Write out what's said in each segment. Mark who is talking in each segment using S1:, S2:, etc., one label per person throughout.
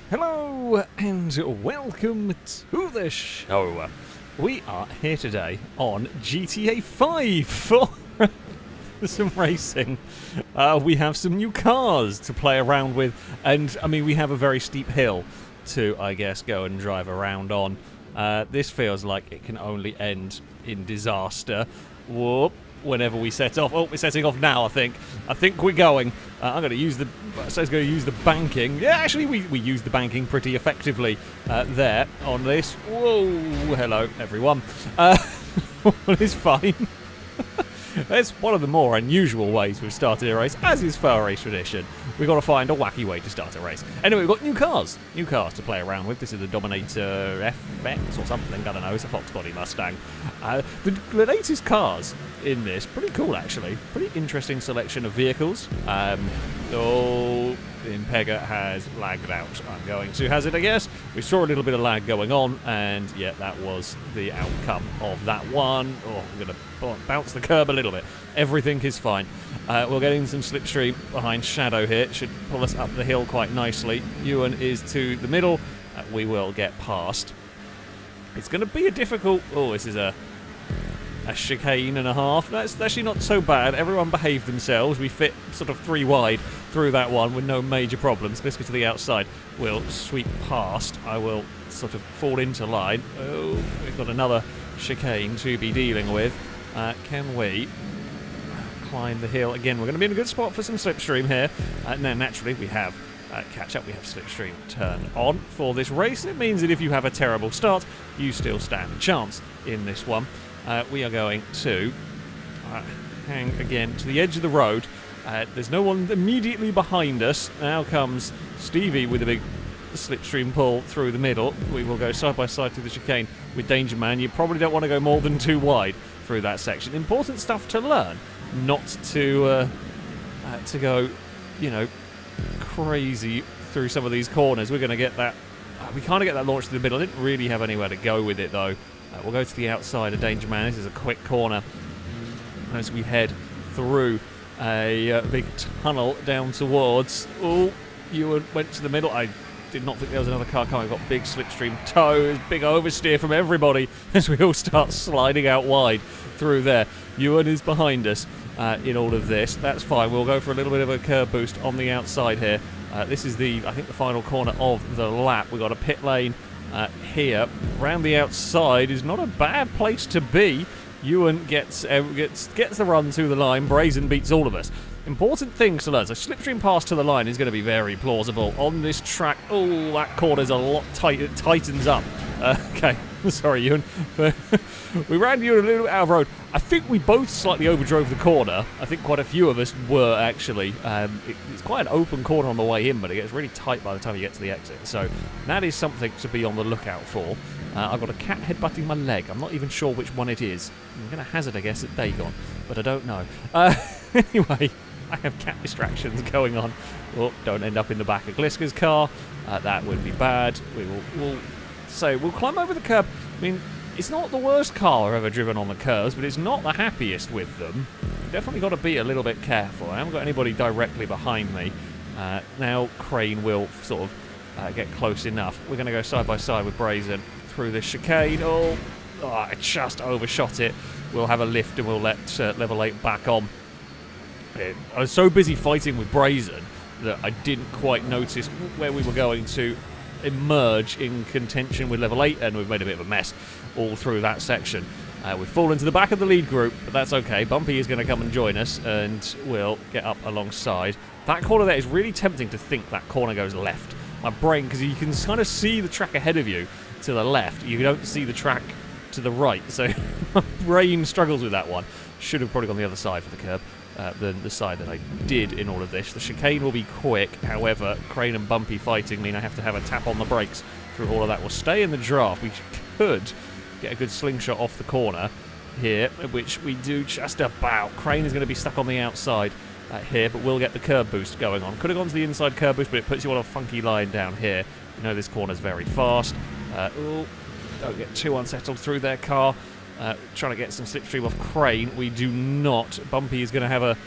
S1: Hello and welcome to the show. We are here today on GTA 5 for some racing. We have some new cars to play around with, and I mean we have a very steep hill to, I guess, go and drive around on. This feels like it can only end in disaster. Whoop. Whenever we set off. Oh, we're setting off now, I think. I think we're going. I'm going to use the... So it's going to use the banking. Yeah, actually, we used the banking pretty effectively there on this. Whoa, hello, everyone. It's fine. It's one of the more unusual ways we've started a race, as is for our race tradition. We've got to find a wacky way to start a race. Anyway, we've got new cars to play around with. This is the Dominator F or something, I don't know, it's a Fox body Mustang. The latest cars in this, pretty cool actually, pretty interesting selection of vehicles. Impega has lagged out. I'm going to hazard, I guess. We saw a little bit of lag going on, and yeah, that was the outcome of that one. Oh, I'm going to bounce the curb a little bit. Everything is fine. We're getting some slipstream behind Shadow here. Should pull us up the hill quite nicely. Ewan is to the middle. We will get past. It's going to be a difficult... Oh, this is a chicane and a half. That's actually not so bad. Everyone behaved themselves. We fit sort of 3 wide through that one with no major problems. Let's go to the outside. We'll sweep past. I will sort of fall into line. Oh, we've got another chicane to be dealing with. Can we climb the hill? Again, we're going to be in a good spot for some slipstream here. Now, naturally, we have catch up. We have slipstream turned on for this race. It means that if you have a terrible start, you still stand a chance in this one. We are going to hang again to the edge of the road. There's no one immediately behind us. Now comes Stevie with a big slipstream pull through the middle. We will go side by side through the chicane with Danger Man. You probably don't want to go more than 2 wide through that section. Important stuff to learn, not to go, you know, crazy through some of these corners. We're going to get that. We can't get that launch to the middle. I didn't really have anywhere to go with it though. We'll go to the outside of Danger Man. This is a quick corner as we head through a big tunnel down towards... Oh, you went to the middle. I did not think there was another car coming. We've got big slipstream tow, big oversteer from everybody as we all start sliding out wide through there. Ewan is behind us in all of this. That's fine. We'll go for a little bit of a curb boost on the outside here. This is I think the final corner of the lap. We've got a pit lane here. Round the outside is not a bad place to be. Ewan gets the run to the line. Brazen beats all of us. Important things to learn. So slipstream pass to the line is going to be very plausible on this track. Oh, that corner's a lot tight. It tightens up. Okay, sorry, Ewan. We ran Ewan a little bit out of road. I think we both slightly overdrove the corner. I think quite a few of us were, actually. It's quite an open corner on the way in, but it gets really tight by the time you get to the exit. So that is something to be on the lookout for. I've got a cat headbutting my leg. I'm not even sure which one it is. I'm going to hazard, I guess, at Dagon, but I don't know. Anyway, I have cat distractions going on. Oh, don't end up in the back of Gliska's car. That would be bad. We'll climb over the curb. I mean, it's not the worst car I've ever driven on the curves, but it's not the happiest with them. Definitely got to be a little bit careful. I haven't got anybody directly behind me. Now Crane will sort of get close enough. We're going to go side by side with Brazen through this chicane. Oh, I just overshot it. We'll have a lift and we'll let level 8 back on. I was so busy fighting with Brazen that I didn't quite notice where we were going to emerge in contention with level 8, and we've made a bit of a mess all through that section. We've fallen to the back of the lead group, but that's okay. Bumpy is going to come and join us, and we'll get up alongside. That corner there is really tempting to think that corner goes left. My brain, because you can kind of see the track ahead of you to the left. You don't see the track to the right, so my brain struggles with that one. Should have probably gone the other side for the curb than the side that I did in all of this. The chicane will be quick, however, Crane and Bumpy fighting mean I have to have a tap on the brakes through all of that. We'll stay in the draft. We could get a good slingshot off the corner here, which we do just about. Crane is going to be stuck on the outside here, but we'll get the curb boost going on. Could have gone to the inside curb boost, but it puts you on a funky line down here. You know this corner's very fast. Don't get too unsettled through their car. Trying to get some slipstream off Crane. We do not. Bumpy is going to have a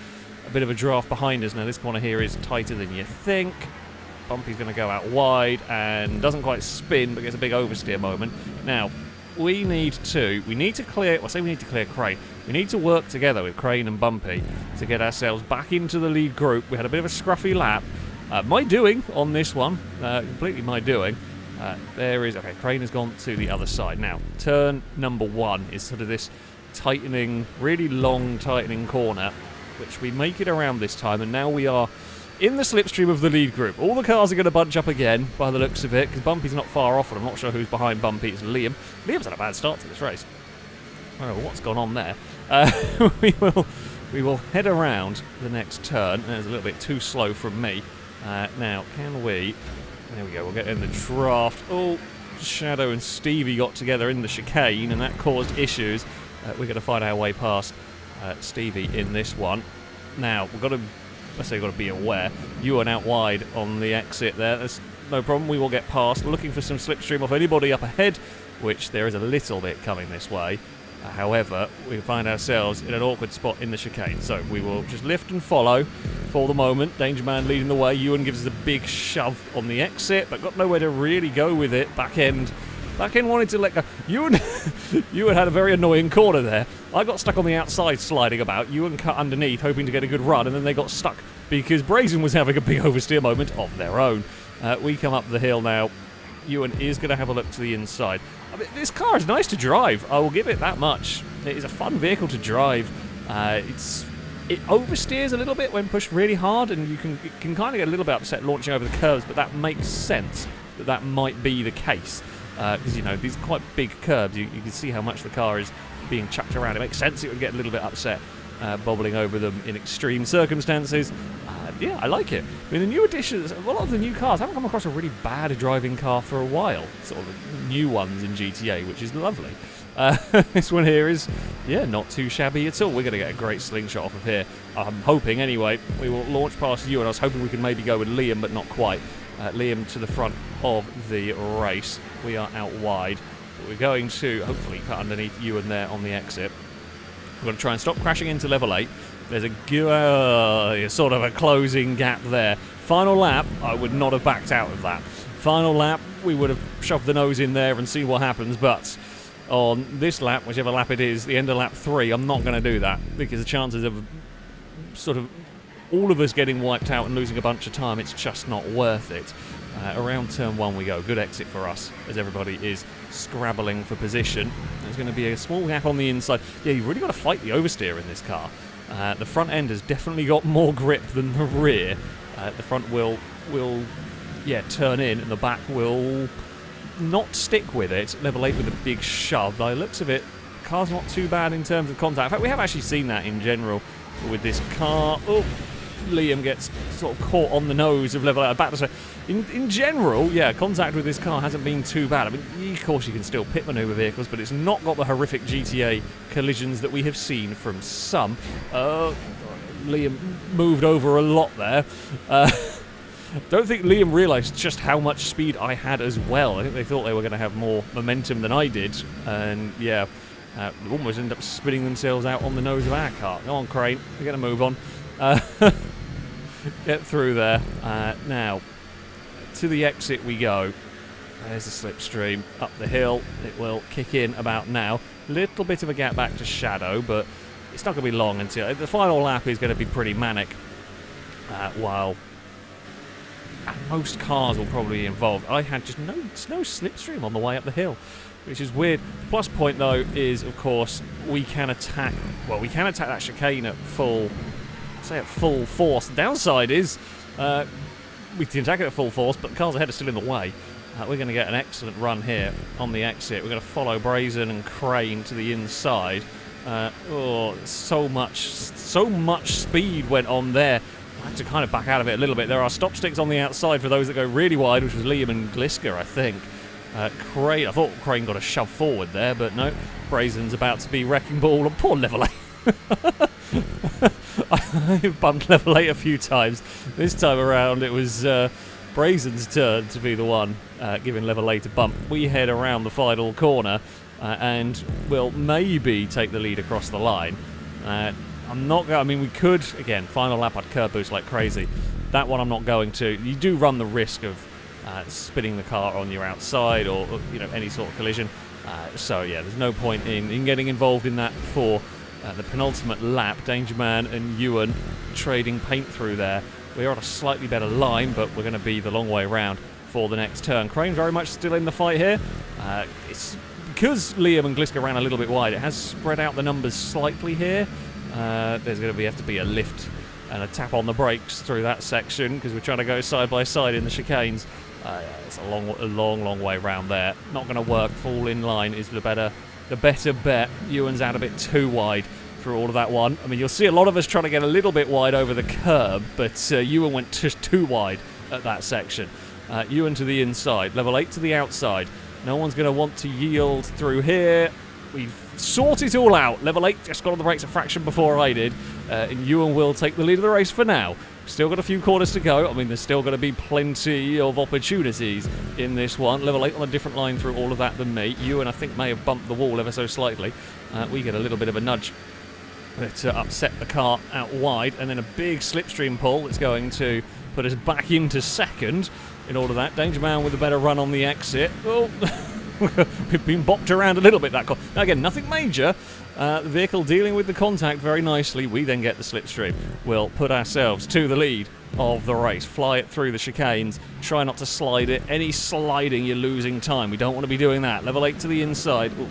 S1: bit of a draft behind us. Now this corner here is tighter than you think. Bumpy's going to go out wide and doesn't quite spin, but gets a big oversteer moment. Now, we need to clear, well, I say we need to clear Crane. We need to work together with Crane and Bumpy to get ourselves back into the lead group. We had a bit of a scruffy lap. My doing on this one, completely my doing. Okay, Crane has gone to the other side. Now, turn number 1 is sort of this tightening, really long tightening corner, which we make it around this time, and now we are in the slipstream of the lead group. All the cars are going to bunch up again, by the looks of it, because Bumpy's not far off, and I'm not sure who's behind Bumpy. It's Liam. Liam's had a bad start to this race. I don't know what's gone on there. We will head around the next turn. It's a little bit too slow from me. Now, can we... There we go, we'll get in the draft. Oh, Shadow and Stevie got together in the chicane, and that caused issues. We're going to find our way past Stevie in this one. Now, we've got to... Let's say we've got to be aware. Ewan out wide on the exit there. That's no problem. We will get past. Looking for some slipstream off anybody up ahead, which there is a little bit coming this way. However, we find ourselves in an awkward spot in the chicane. So we will just lift and follow for the moment. Danger Man leading the way. Ewan gives us a big shove on the exit, but got nowhere to really go with it. Back end wanted to let go. Ewan had a very annoying corner there. I got stuck on the outside sliding about. Ewan cut underneath, hoping to get a good run, and then they got stuck because Brazen was having a big oversteer moment of their own. We come up the hill now. Ewan is going to have a look to the inside. I mean, this car is nice to drive. I will give it that much. It is a fun vehicle to drive. It oversteers a little bit when pushed really hard, and you can kind of get a little bit upset launching over the curves, but that makes sense that might be the case. Because, you know, these are quite big curbs. You can see how much the car is being chucked around. It makes sense it would get a little bit upset bobbling over them in extreme circumstances. Yeah, I like it. I mean, the new additions, a lot of the new cars, I haven't come across a really bad driving car for a while. Sort of new ones in GTA, which is lovely. This one here is, yeah, not too shabby at all. We're going to get a great slingshot off of here. I'm hoping, anyway. We will launch past you, and I was hoping we could maybe go with Liam, but not quite. Liam to the front of the race. We are out wide. But we're going to hopefully cut underneath you and there on the exit. We're going to try and stop crashing into level 8. There's a sort of a closing gap there. Final lap, I would not have backed out of that. Final lap, we would have shoved the nose in there and seen what happens, but on this lap, whichever lap it is, the end of lap 3, I'm not going to do that, because the chances of sort of all of us getting wiped out and losing a bunch of time, it's just not worth it. Around turn 1 we go. Good exit for us as everybody is scrabbling for position. There's going to be a small gap on the inside. Yeah, you've really got to fight the oversteer in this car. The front end has definitely got more grip than the rear. The front will turn in, and the back will not stick with it. Level 8 with a big shove. By the looks of it, the car's not too bad in terms of contact. In fact, we have actually seen that in general with this car. Oh, Liam gets sort of caught on the nose of level 8. Back to say, in general, yeah, contact with this car hasn't been too bad. I mean, of course, you can still pit maneuver vehicles, but it's not got the horrific GTA collisions that we have seen from some. Liam moved over a lot there. Don't think Liam realised just how much speed I had as well. I think they thought they were going to have more momentum than I did, and yeah, almost ended up spinning themselves out on the nose of our car. Go on, Crane, we're going to move on. Get through there. Now, to the exit we go. There's the slipstream up the hill. It will kick in about now. Little bit of a gap back to Shadow, but it's not going to be long until the final lap is going to be pretty manic. While most cars will probably be involved. I had just no slipstream on the way up the hill, which is weird. The plus point though is, of course, we can attack. Well, we can attack that chicane at full force. The downside is we can attack it at full force, but the cars ahead are still in the way. We're going to get an excellent run here on the exit. We're going to follow Brazen and Crane to the inside. So much speed went on there. I had to kind of back out of it a little bit. There are stop sticks on the outside for those that go really wide, which was Liam and Gliska, I think. Crane, I thought Crane got a shove forward there, but no. Brazen's about to be wrecking ball. And poor level 8. I've bumped level 8 a few times. This time around it was Brazen's turn to be the one giving level 8 a bump. We head around the final corner and will maybe take the lead across the line. I'm not going. I mean, we could again. Final lap, I'd curb boost like crazy. That one I'm not going to. You do run the risk of spinning the car on your outside or any sort of collision. So yeah, there's no point in getting involved in that for the penultimate lap. Danger Man and Ewan trading paint through there. We're on a slightly better line, but we're going to be the long way around for the next turn. Crane very much still in the fight here. It's because Liam and Gliska ran a little bit wide. It has spread out the numbers slightly here. There's going to have to be a lift and a tap on the brakes through that section because we're trying to go side by side in the chicanes. It's a long way round there. Not going to work. Fall in line is the better bet. Ewan's out a bit too wide through all of that one. I mean, you'll see a lot of us trying to get a little bit wide over the curb, but Ewan went just too wide at that section. Ewan to the inside, level 8 to the outside. No one's going to want to yield through here. We've sorted it all out. Level 8 just got on the brakes a fraction before I did, and Ewan will take the lead of the race for now. Still got a few corners to go. I mean, there's still going to be plenty of opportunities in this one. Level 8 on a different line through all of that than me. Ewan, I think, may have bumped the wall ever so slightly. We get a little bit of a nudge to upset the car out wide, and then a big slipstream pull that's going to put us back into second in all of that. Danger Man with a better run on the exit. Oh, we've been bopped around a little bit that car. Now again, nothing major. The vehicle dealing with the contact very nicely. We then get the slipstream. We'll put ourselves to the lead of the race. Fly it through the chicanes. Try not to slide it. Any sliding, you're losing time. We don't want to be doing that. Level 8 to the inside. Ooh.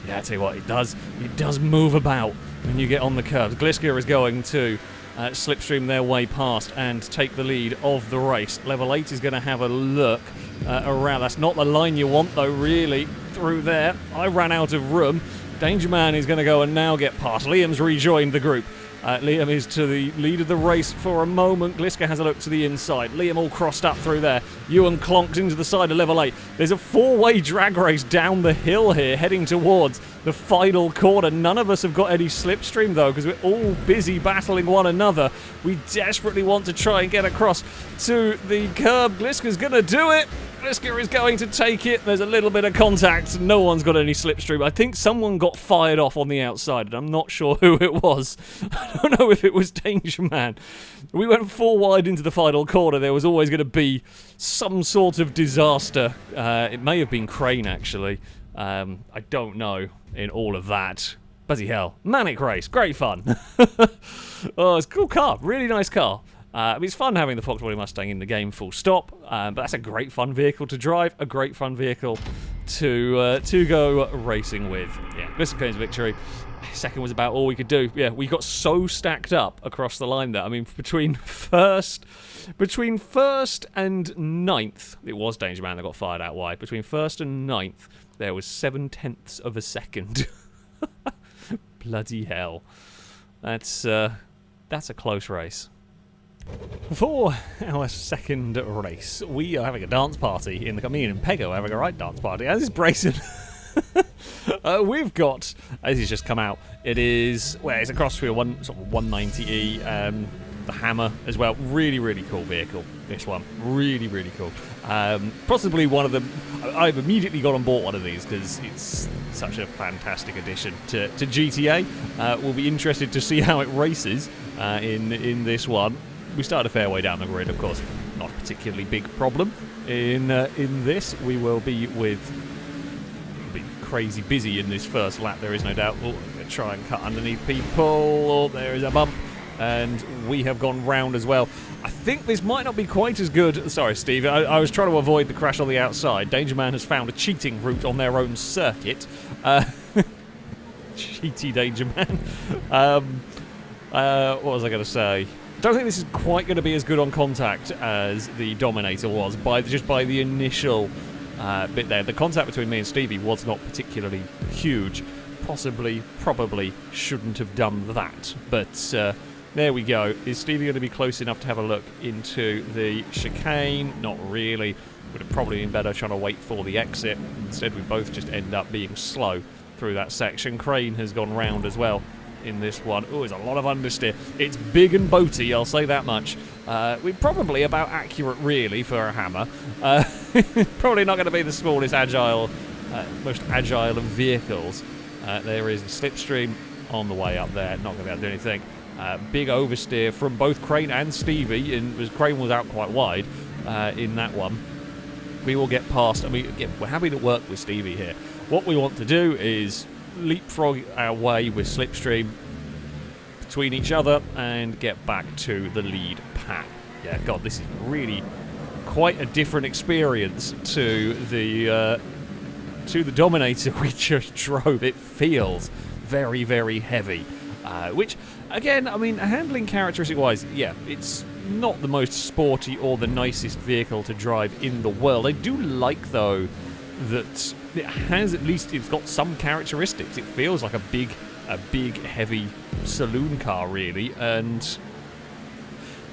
S1: Yeah, I tell you what, it does move about when you get on the curves. Gliska is going to slipstream their way past and take the lead of the race. Level 8 is going to have a look around. That's not the line you want, though, really, through there. I ran out of room. Danger Man is going to go and now get past. Liam's rejoined the group. Liam is to the lead of the race for a moment. Gliska has a look to the inside. Liam all crossed up through there. Ewan clonks into the side of level 8. There's a four-way drag race down the hill here, heading towards the final corner. None of us have got any slipstream, though, because we're all busy battling one another. We desperately want to try and get across to the curb. Gliska's going to do it. Gliska is going to take it. There's a little bit of contact. No one's got any slipstream. I think someone got fired off on the outside, and I'm not sure who it was. I don't know if it was Danger Man. We went 4 wide into the final corner. There was always going to be some sort of disaster. It may have been Crane, actually. I don't know in all of that. Bloody hell. Manic race. Great fun. Oh, it's a cool car. Really nice car. I mean, it's fun having the Fox Body Mustang in the game, full stop. But that's a great fun vehicle to drive, a great fun vehicle to go racing with. Yeah, Mr. Kane's victory. Second was about all we could do. Yeah, we got so stacked up across the line there. I mean, between first and ninth, it was Danger Man that got fired out wide. Between first and ninth, there was 0.7 of a second. Bloody hell. That's a close race. For our second race, we are having a dance party in the... Me and Pego are having a right dance party, as is Brayson. We've got, as he's just come out, it is... Well, it's a Crossfield 190E, the Hammer as well. Really, really cool vehicle, this one. Really, really cool. Possibly one of them... I've immediately gone and bought one of these because it's such a fantastic addition to GTA. We'll be interested to see how it races in this one. We started a fair way down the grid, of course. Not a particularly big problem in this. We will be crazy busy in this first lap, there is no doubt. We'll try and cut underneath people. Oh, there is a bump. And we have gone round as well. I think this might not be quite as good. Sorry, Steve. I was trying to avoid the crash on the outside. Danger Man has found a cheating route on their own circuit. Cheaty Danger Man. What was I going to say? I don't think this is quite going to be as good on contact as the Dominator was, just by the initial bit there. The contact between me and Stevie was not particularly huge. Probably shouldn't have done that. But there we go. Is Stevie going to be close enough to have a look into the chicane? Not really. Would have probably been better trying to wait for the exit. Instead, we both just end up being slow through that section. Crane has gone round as well in this one. Oh, there's a lot of understeer. It's big and boaty, I'll say that much. We're probably about accurate, really, for a Hammer. Probably not going to be the smallest most agile of vehicles. There is the slipstream on the way up there. Not going to be able to do anything. Big oversteer from both Crane and Stevie, and Crane was out quite wide in that one. We will get past. I mean, again, we're happy to work with Stevie here. What we want to do is leapfrog our way with Slipstream between each other and get back to the lead pack. Yeah, God, this is really quite a different experience to the Dominator we just drove. It feels very, very heavy, which, again, I mean, handling characteristic-wise, yeah, it's not the most sporty or the nicest vehicle to drive in the world. I do like, though, that it has at least, it's got some characteristics. It feels like a big, heavy saloon car, really, and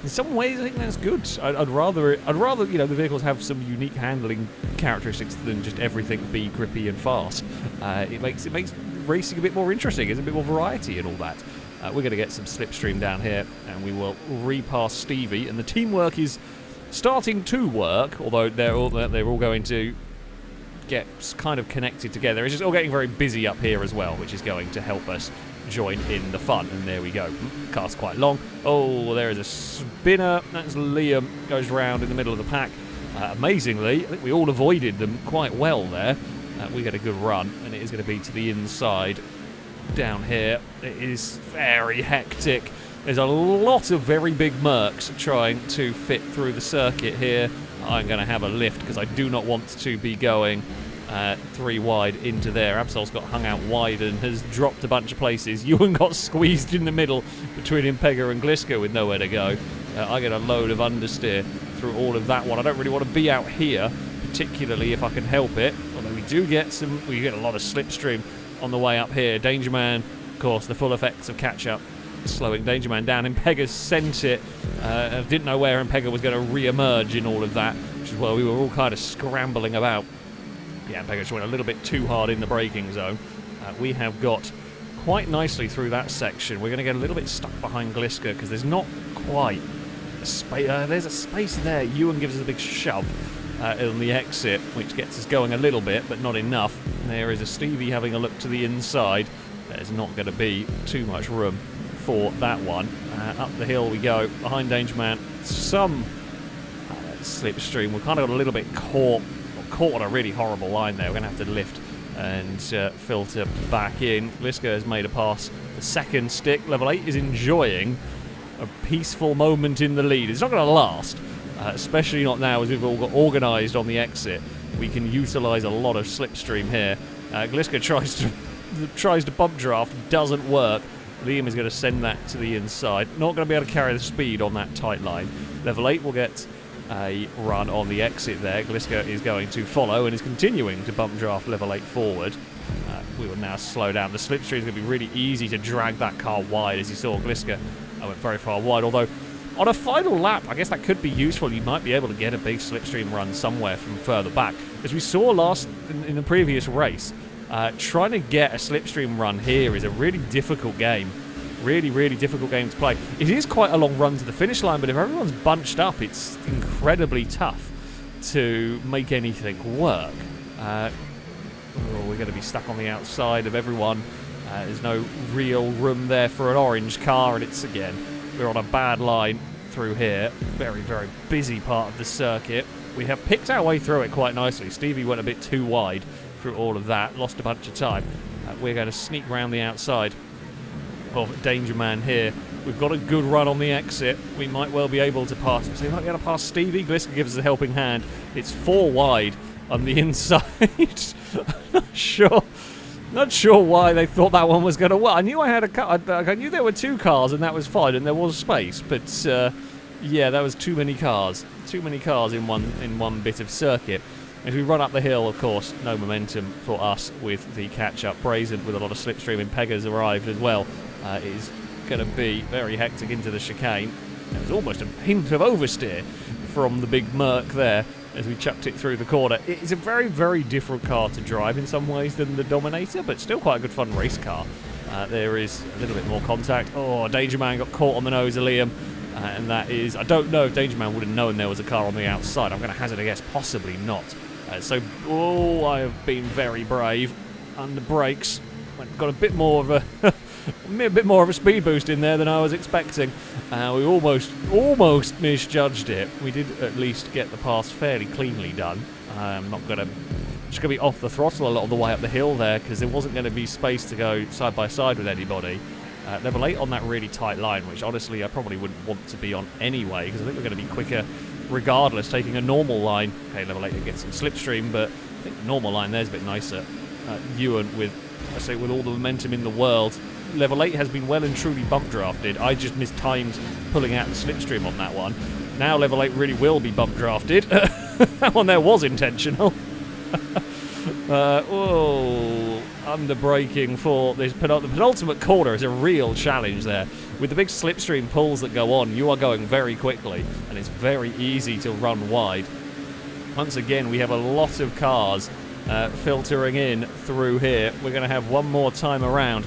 S1: in some ways, I think that's good. I'd rather, you know, the vehicles have some unique handling characteristics than just everything be grippy and fast. It makes racing a bit more interesting. There's a bit more variety and all that. We're going to get some Slipstream down here, and we will repass Stevie. And the teamwork is starting to work, although they're all going to get kind of connected together. It's just all getting very busy up here as well, which is going to help us join in the fun. And there we go. Car's quite long. Oh, there is a spinner. That's Liam. Goes round in the middle of the pack. Amazingly, I think we all avoided them quite well there. We get a good run, and it is going to be to the inside down here. It is very hectic. There's a lot of very big Mercs trying to fit through the circuit here. I'm going to have a lift because I do not want to be going 3 wide into there. Absol's got hung out wide and has dropped a bunch of places. Ewan got squeezed in the middle between Impega and Gliska with nowhere to go. I get a load of understeer through all of that one. I don't really want to be out here, particularly if I can help it. Although we get a lot of Slipstream on the way up here. Danger Man, of course, the full effects of catch-up, slowing Danger Man down. Impega's sent it. I didn't know where Impega was going to re-emerge in all of that, which is why we were all kind of scrambling about. Yeah, Impega just went a little bit too hard in the braking zone. We have got quite nicely through that section. We're going to get a little bit stuck behind Gliska because there's not quite a space. There's a space there. Ewan gives us a big shove on the exit, which gets us going a little bit, but not enough. There is a Stevie having a look to the inside. There's not going to be too much room for that one. Up the hill we go, behind Danger Man. Some Slipstream. We're kind of got a little bit caught on a really horrible line there. We're going to have to lift and filter back in. Gliska has made a pass. The second stick. Level 8 is enjoying a peaceful moment in the lead. It's not going to last. Especially not now as we've all got organised on the exit. We can utilise a lot of Slipstream here. Gliska tries to bump draft, doesn't work. Liam is going to send that to the inside. Not going to be able to carry the speed on that tight line. Level 8 will get a run on the exit there. Gliska is going to follow and is continuing to bump draft Level 8 forward. We will now slow down. The Slipstream is going to be really easy to drag that car wide. As you saw, Gliska went very far wide, although on a final lap, I guess that could be useful. You might be able to get a big Slipstream run somewhere from further back. As we saw in the previous race, trying to get a Slipstream run here is a really difficult game. Really, really difficult game to play. It is quite a long run to the finish line, but if everyone's bunched up, it's incredibly tough to make anything work. We're going to be stuck on the outside of everyone. There's no real room there for an orange car, and it's, again, we're on a bad line through here. Very, very busy part of the circuit. We have picked our way through it quite nicely. Stevie went a bit too wide through all of that. Lost a bunch of time. We're going to sneak around the outside of Danger Man here. We've got a good run on the exit. We might well be able to pass. So we might be able to pass Stevie. Gliska gives us a helping hand. It's 4 wide on the inside. Not sure why they thought that one was going to work. I knew I had a car. I knew there were 2 cars and that was fine and there was space. But yeah, that was too many cars. Too many cars in one bit of circuit. As we run up the hill, of course, no momentum for us with the catch-up. Brazen with a lot of Slipstream. Impega's arrived as well. It is going to be very hectic into the chicane. There's almost a hint of oversteer from the big Merc there as we chucked it through the corner. It's a very, very different car to drive in some ways than the Dominator, but still quite a good fun race car. There is a little bit more contact. Oh, Danger Man got caught on the nose of Liam. And that is, I don't know if Danger Man would have known there was a car on the outside. I'm going to hazard a guess, possibly not. I have been very brave. Under brakes, got a bit more of A bit more of a speed boost in there than I was expecting. We almost misjudged it. We did at least get the pass fairly cleanly done. I'm not going to... Just going to be off the throttle a lot of the way up the hill there because there wasn't going to be space to go side by side with anybody. Level 8 on that really tight line, which honestly I probably wouldn't want to be on anyway because I think we're going to be quicker regardless, taking a normal line. Okay, level 8 gets some slipstream, but I think the normal line there's a bit nicer. Ewan with, I say, with all the momentum in the world. Level 8 has been well and truly bump drafted. I just mistimed pulling out the slipstream on that one. Now level 8 really will be bump drafted. That one there was intentional. Under braking for this the penultimate corner is a real challenge there. With the big slipstream pulls that go on, you are going very quickly, and it's very easy to run wide. Once again, we have a lot of cars filtering in through here. We're going to have one more time around.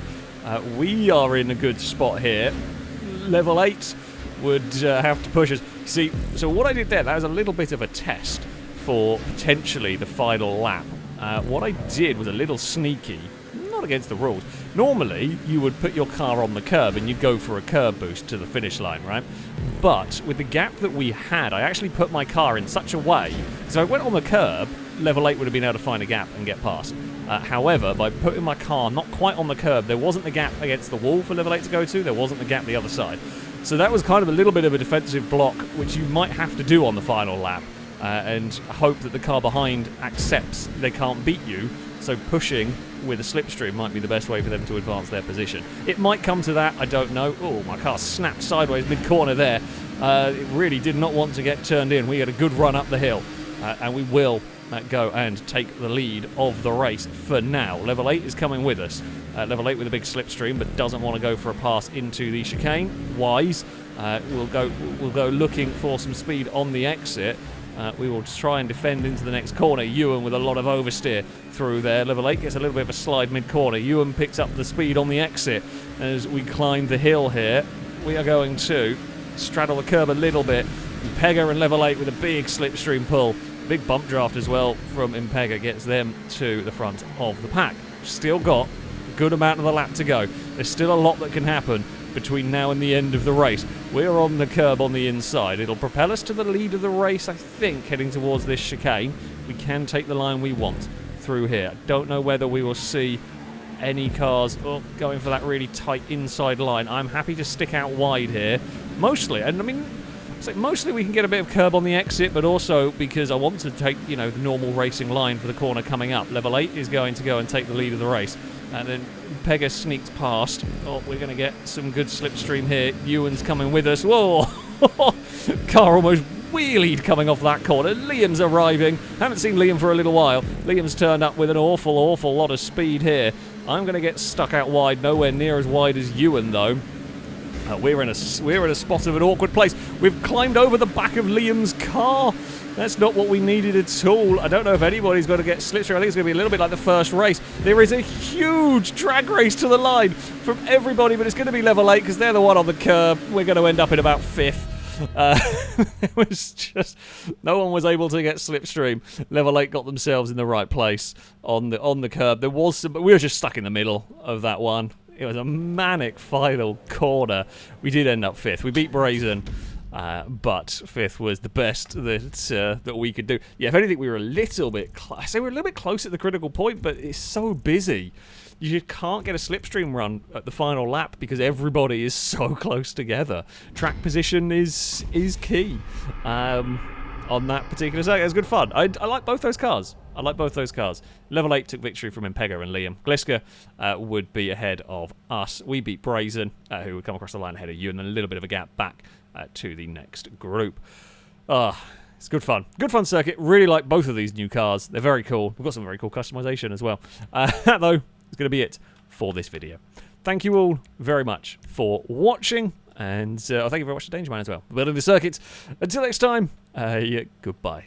S1: We are in a good spot here. Level 8 would have to push us. See, so what I did there, that was a little bit of a test for potentially the final lap. What I did was a little sneaky, not against the rules. Normally, you would put your car on the curb and you'd go for a curb boost to the finish line, right? But with the gap that we had, I actually put my car in such a way, so I went on the curb, level 8 would have been able to find a gap and get past. However, by putting my car not quite on the curb, there wasn't the gap against the wall for level 8 to go to, there wasn't the gap the other side. So that was kind of a little bit of a defensive block, which you might have to do on the final lap. And hope that the car behind accepts they can't beat you, so pushing with a slipstream might be the best way for them to advance their position. It might come to that, I don't know. Oh, my car snapped sideways mid-corner there. It really did not want to get turned in. We had a good run up the hill, and we will go and take the lead of the race for now. Level 8 is coming with us. Level 8 with a big slipstream, but doesn't want to go for a pass into the chicane. Wise. We'll go looking for some speed on the exit. We will try and defend into the next corner. Ewan with a lot of oversteer through there. Level 8 gets a little bit of a slide mid-corner. Ewan picks up the speed on the exit as we climb the hill here. We are going to straddle the curb a little bit. Impega and level 8 with a big slipstream pull. Big bump draft as well from Impega gets them to the front of the pack. Still got a good amount of the lap to go. There's still a lot that can happen between now and the end of the race. We're on the curb on the inside. It'll propel us to the lead of the race, I think, heading towards this chicane. We can take the line we want through here. Don't know whether we will see any cars going for that really tight inside line. I'm happy to stick out wide here. Mostly, and I mean, so mostly we can get a bit of curb on the exit, but also because I want to take, you know, the normal racing line for the corner coming up. Level 8 is going to go and take the lead of the race. And then Pega sneaks past. Oh, we're going to get some good slipstream here. Ewan's coming with us. Whoa! Car almost wheelied coming off that corner. Liam's arriving. Haven't seen Liam for a little while. Liam's turned up with an awful lot of speed here. I'm going to get stuck out wide. Nowhere near as wide as Ewan, though. We're in a spot of an awkward place. We've climbed over the back of Liam's car. That's not what we needed at all. I don't know if anybody's going to get slipstream. I think it's going to be a little bit like the first race. There is a huge drag race to the line from everybody, but it's going to be level 8 because they're the one on the curb. We're going to end up in about 5th. It was just no one was able to get slipstream. Level 8 got themselves in the right place on the curb. There was some, but we were just stuck in the middle of that one. It was a manic final corner. We did end up 5th. We beat Brazen. But 5th was the best that we could do. Yeah, if anything, we were a little bit... I say we're a little bit close at the critical point, but it's so busy. You can't get a slipstream run at the final lap because everybody is so close together. Track position is key on that particular circuit. It was good fun. I like both those cars. Level 8 took victory from Impega and Liam. Gliska would be ahead of us. We beat Brazen, who would come across the line ahead of you, and then a little bit of a gap back to the next group. It's good fun. Good fun circuit. Really like both of these new cars. They're very cool. We've got some very cool customization as well. That, though, is going to be it for this video. Thank you all very much for watching, and thank you very much to Dangerman as well for building the circuits. Until next time, goodbye.